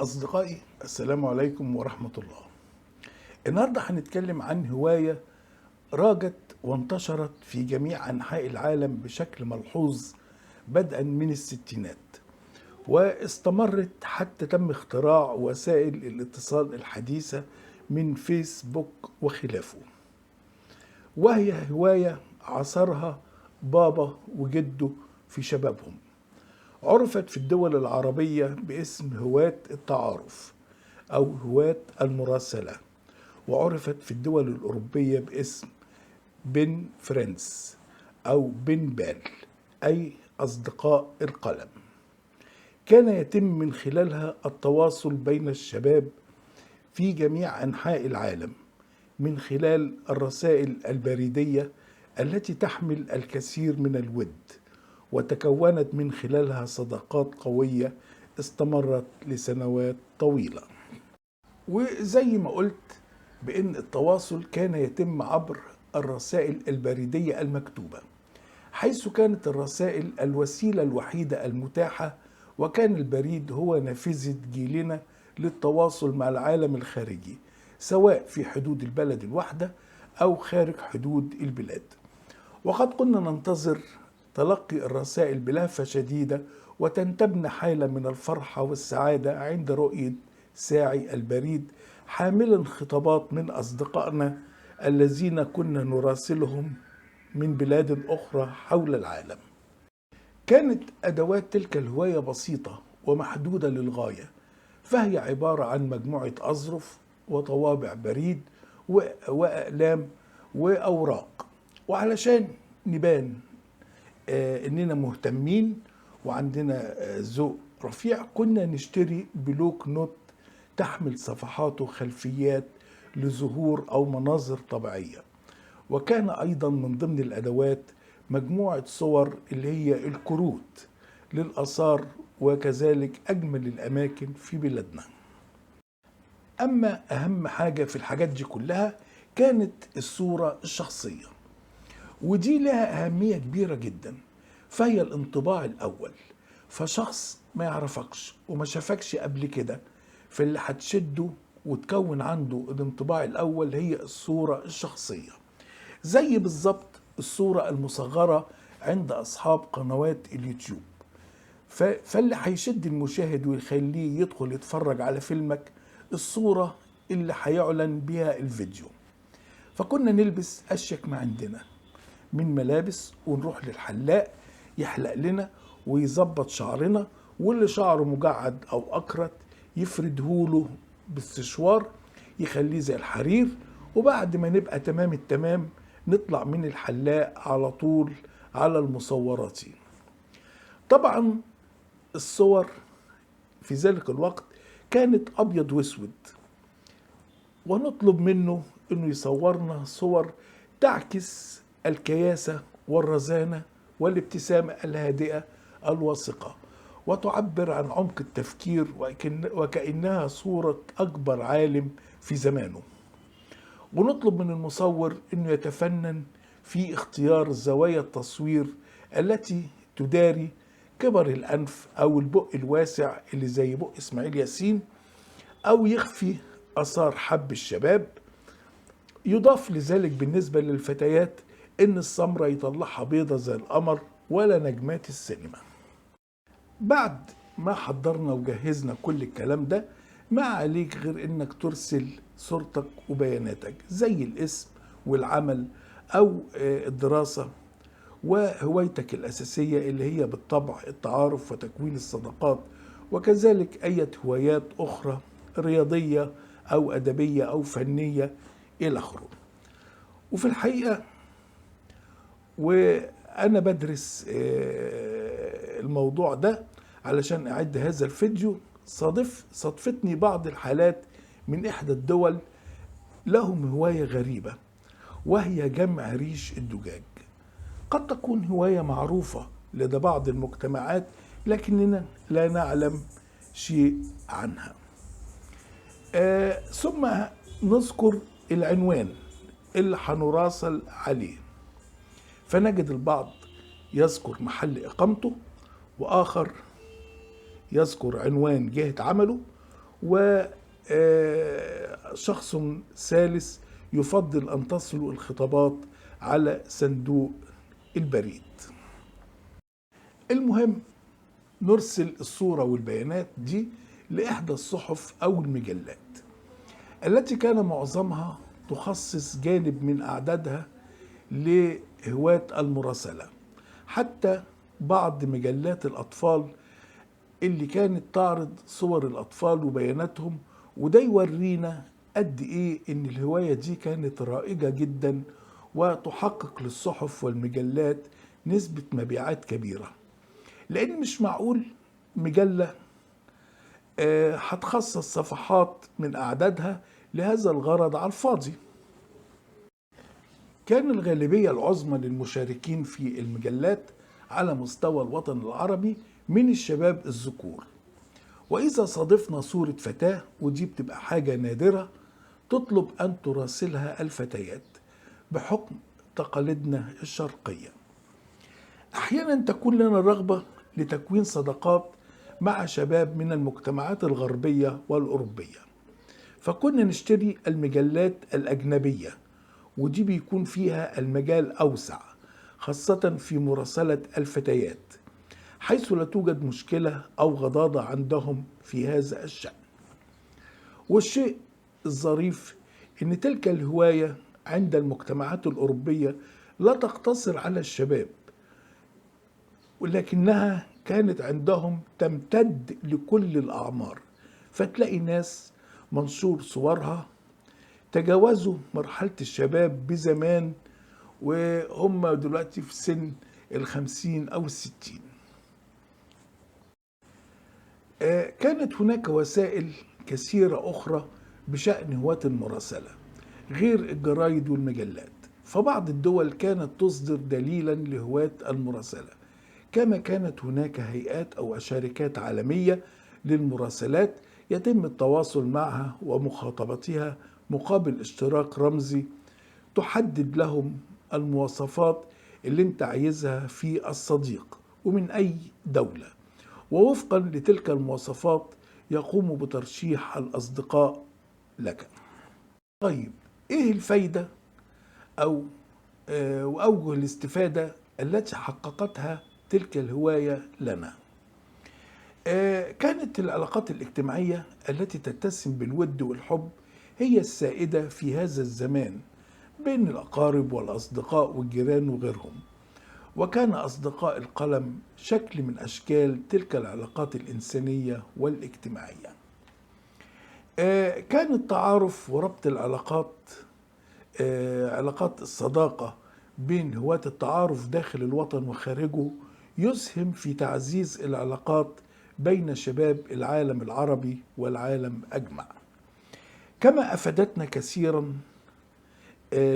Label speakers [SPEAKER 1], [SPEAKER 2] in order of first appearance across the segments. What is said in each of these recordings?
[SPEAKER 1] أصدقائي السلام عليكم ورحمة الله. النهاردة هنتكلم عن هواية راجت وانتشرت في جميع أنحاء العالم بشكل ملحوظ بدءا من الستينات، واستمرت حتى تم اختراع وسائل الاتصال الحديثة من فيسبوك وخلافه. وهي هواية عصرها بابا وجده في شبابهم. عرفت في الدول العربية باسم هواة التعارف أو هواة المراسلة، وعرفت في الدول الأوروبية باسم بن فريندز أو بن بال، أي أصدقاء القلم. كان يتم من خلالها التواصل بين الشباب في جميع أنحاء العالم من خلال الرسائل البريدية التي تحمل الكثير من الود، وتكونت من خلالها صداقات قوية استمرت لسنوات طويلة. وزي ما قلت بأن التواصل كان يتم عبر الرسائل البريدية المكتوبة، حيث كانت الرسائل الوسيلة الوحيدة المتاحة، وكان البريد هو نافذة جيلنا للتواصل مع العالم الخارجي، سواء في حدود البلد الواحدة أو خارج حدود البلاد. وقد كنا ننتظر تلقي الرسائل بلهفة شديدة، وتنتابنا حالة من الفرحة والسعادة عند رؤية ساعي البريد حاملا خطابات من أصدقائنا الذين كنا نراسلهم من بلاد أخرى حول العالم. كانت أدوات تلك الهواية بسيطة ومحدودة للغاية، فهي عبارة عن مجموعة أظرف وطوابع بريد وأقلام وأوراق. وعلشان نبان إننا مهتمين وعندنا ذوق رفيع، كنا نشتري بلوك نوت تحمل صفحات وخلفيات لظهور أو مناظر طبيعية. وكان أيضا من ضمن الأدوات مجموعة صور اللي هي الكروت للآثار وكذلك أجمل الأماكن في بلادنا. أما أهم حاجة في الحاجات دي كلها كانت الصورة الشخصية، ودي لها أهمية كبيرة جدا، فهي الانطباع الأول. فشخص ما يعرفكش وما شافكش قبل كده، فاللي هتشده وتكون عنده الانطباع الأول هي الصورة الشخصية. زي بالظبط الصورة المصغرة عند أصحاب قنوات اليوتيوب. فاللي هيشد المشاهد ويخليه يدخل يتفرج على فيلمك الصورة اللي هيعلن بها الفيديو. فكنا نلبس أشيك ما عندنا من ملابس، ونروح للحلاق يحلق لنا ويظبط شعرنا، واللي شعره مجعد أو أكرت يفردهوله بالسشوار يخليه زي الحرير. وبعد ما نبقى تمام التمام نطلع من الحلاق على طول على المصورات. طبعا الصور في ذلك الوقت كانت أبيض واسود، ونطلب منه انه يصورنا صور تعكس الكياسة والرزانة والابتسامة الهادئة الواثقة، وتعبر عن عمق التفكير وكأنها صورة أكبر عالم في زمانه. ونطلب من المصور انه يتفنن في اختيار زوايا التصوير التي تداري كبر الأنف أو البق الواسع اللي زي بق إسماعيل ياسين، أو يخفي آثار حب الشباب. يضاف لذلك بالنسبة للفتيات إن السمرة يطلعها بيضة زي القمر ولا نجمات السينما. بعد ما حضرنا وجهزنا كل الكلام ده، ما عليك غير إنك ترسل صورتك وبياناتك زي الاسم والعمل أو الدراسة وهوايتك الأساسية اللي هي بالطبع التعارف وتكوين الصداقات، وكذلك أي هوايات أخرى رياضية أو أدبية أو فنية إلى آخره. وفي الحقيقة وأنا بدرس الموضوع ده علشان أعد هذا الفيديو، صادفتني بعض الحالات من إحدى الدول لهم هواية غريبة، وهي جمع ريش الدجاج. قد تكون هواية معروفة لدى بعض المجتمعات، لكننا لا نعلم شيء عنها. ثم نذكر العنوان اللي هنراسل عليه، فنجد البعض يذكر محل إقامته، وآخر يذكر عنوان جهة عمله، وشخص ثالث يفضل أن تصل الخطابات على صندوق البريد. المهم نرسل الصورة والبيانات دي لإحدى الصحف أو المجلات التي كان معظمها تخصص جانب من أعدادها لهواة المراسلة، حتى بعض مجلات الأطفال اللي كانت تعرض صور الأطفال وبياناتهم، وده يورينا قد إيه إن الهواية دي كانت رائجة جدا وتحقق للصحف والمجلات نسبة مبيعات كبيرة، لأن مش معقول مجلة هتخصص صفحات من أعدادها لهذا الغرض على الفاضي. كان الغالبية العظمى للمشاركين في المجلات على مستوى الوطن العربي من الشباب الذكور، وإذا صادفنا صورة فتاة، ودي بتبقى حاجة نادرة، تطلب أن تراسلها الفتيات بحكم تقاليدنا الشرقية. أحيانا تكون لنا رغبة لتكوين صداقات مع شباب من المجتمعات الغربية والأوروبية، فكنا نشتري المجلات الأجنبية، ودي بيكون فيها المجال أوسع خاصة في مراسلة الفتيات، حيث لا توجد مشكلة أو غضاضة عندهم في هذا الشأن. والشيء الظريف إن تلك الهواية عند المجتمعات الأوروبية لا تقتصر على الشباب، ولكنها كانت عندهم تمتد لكل الأعمار، فتلاقي ناس منشور صورها تجاوزوا مرحلة الشباب بزمان وهم دلوقتي في سن 50 أو 60. كانت هناك وسائل كثيرة أخرى بشأن هواة المراسلة غير الجرايد والمجلات، فبعض الدول كانت تصدر دليلا لهواة المراسلة، كما كانت هناك هيئات أو شركات عالمية للمراسلات يتم التواصل معها ومخاطبتها مقابل اشتراك رمزي تحدد لهم المواصفات اللي انت عايزها في الصديق ومن أي دولة، ووفقا لتلك المواصفات يقوم بترشيح الأصدقاء لك. طيب إيه الفايدة أو وأوجه الاستفادة التي حققتها تلك الهواية لنا؟ كانت العلاقات الاجتماعية التي تتسم بالود والحب هي السائدة في هذا الزمان بين الأقارب والأصدقاء والجيران وغيرهم، وكان أصدقاء القلم شكل من أشكال تلك العلاقات الإنسانية والاجتماعية. كان التعارف وربط العلاقات، علاقات الصداقة بين هواة التعارف داخل الوطن وخارجه يسهم في تعزيز العلاقات بين شباب العالم العربي والعالم أجمع. كما أفادتنا كثيرا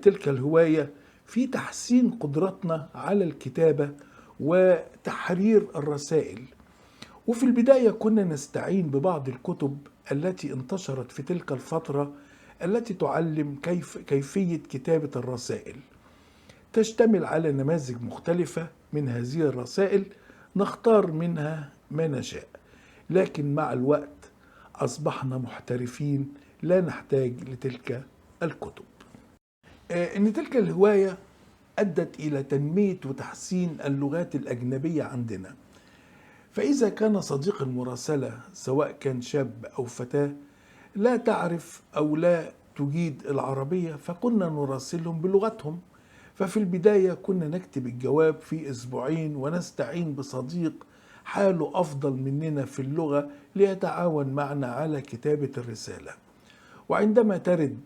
[SPEAKER 1] تلك الهواية في تحسين قدرتنا على الكتابة وتحرير الرسائل، وفي البداية كنا نستعين ببعض الكتب التي انتشرت في تلك الفترة التي تعلم كيفية كتابة الرسائل، تشتمل على نماذج مختلفة من هذه الرسائل نختار منها ما نشاء، لكن مع الوقت أصبحنا محترفين لا نحتاج لتلك الكتب. إن تلك الهواية أدت إلى تنمية وتحسين اللغات الأجنبية عندنا، فإذا كان صديق المراسلة سواء كان شاب أو فتاة لا تعرف أو لا تجيد العربية فكنا نراسلهم بلغتهم، ففي البداية كنا نكتب الجواب في أسبوعين ونستعين بصديق حاله أفضل مننا في اللغة ليتعاون معنا على كتابة الرسالة، وعندما ترد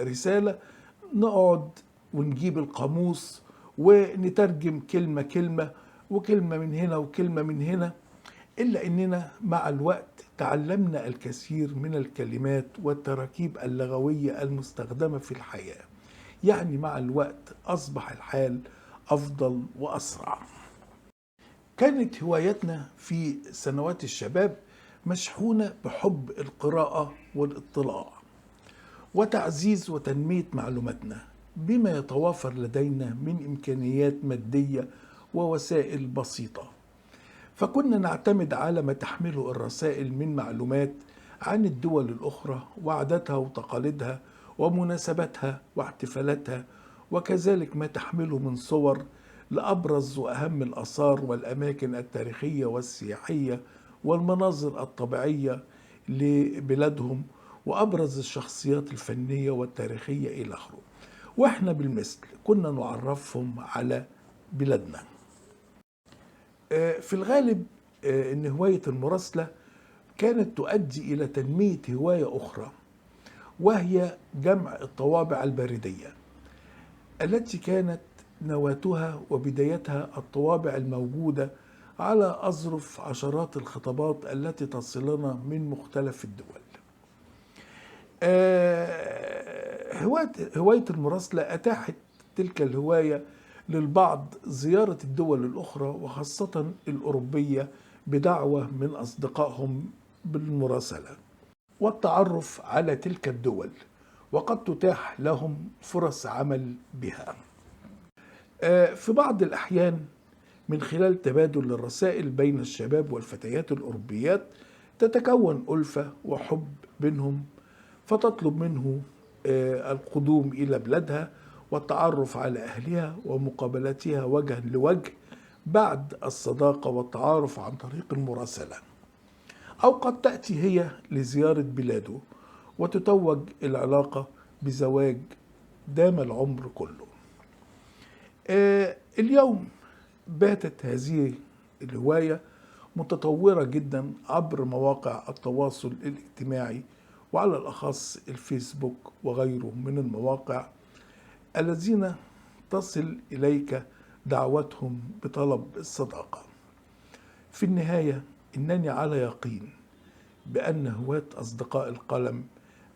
[SPEAKER 1] رسالة نقعد ونجيب القاموس ونترجم كلمة كلمة وكلمة من هنا وكلمة من هنا، إلا أننا مع الوقت تعلمنا الكثير من الكلمات والتراكيب اللغوية المستخدمة في الحياة، يعني مع الوقت أصبح الحال أفضل وأسرع. كانت هوايتنا في سنوات الشباب مشحونة بحب القراءة والاطلاع وتعزيز وتنمية معلوماتنا بما يتوافر لدينا من إمكانيات مادية ووسائل بسيطة، فكنا نعتمد على ما تحمله الرسائل من معلومات عن الدول الأخرى وعاداتها وتقاليدها ومناسباتها واحتفالاتها، وكذلك ما تحمله من صور لأبرز وأهم الآثار والأماكن التاريخية والسياحية والمناظر الطبيعية لبلادهم وأبرز الشخصيات الفنية والتاريخية إلى آخره. وإحنا بالمثل كنا نعرفهم على بلادنا. في الغالب إن هواية المراسلة كانت تؤدي إلى تنمية هواية أخرى، وهي جمع الطوابع البريدية التي كانت نواتها وبدايتها الطوابع الموجودة على أظرف عشرات الخطابات التي تصلنا من مختلف الدول. هواية المراسلة أتاحت تلك الهواية للبعض زيارة الدول الأخرى وخاصة الأوروبية بدعوة من أصدقائهم بالمراسلة والتعرف على تلك الدول، وقد تتاح لهم فرص عمل بها. في بعض الأحيان من خلال تبادل الرسائل بين الشباب والفتيات الأوروبيات تتكون ألفة وحب بينهم، فتطلب منه القدوم إلى بلادها والتعرف على أهلها ومقابلتها وجها لوجه بعد الصداقة والتعارف عن طريق المراسلة. أو قد تأتي هي لزيارة بلاده وتتوج العلاقة بزواج دام العمر كله. اليوم باتت هذه الهواية متطورة جدا عبر مواقع التواصل الاجتماعي، وعلى الأخص الفيسبوك وغيره من المواقع الذين تصل إليك دعوتهم بطلب الصداقة. في النهاية إنني على يقين بأن هواة أصدقاء القلم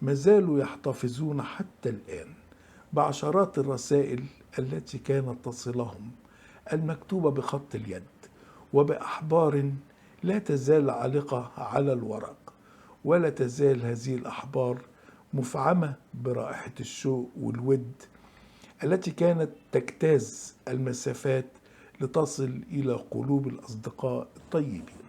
[SPEAKER 1] ما زالوا يحتفظون حتى الآن بعشرات الرسائل التي كانت تصلهم المكتوبة بخط اليد وبأحبار لا تزال عالقة على الورق، ولا تزال هذه الأحبار مفعمة برائحة الشوق والود التي كانت تجتاز المسافات لتصل إلى قلوب الأصدقاء الطيبين.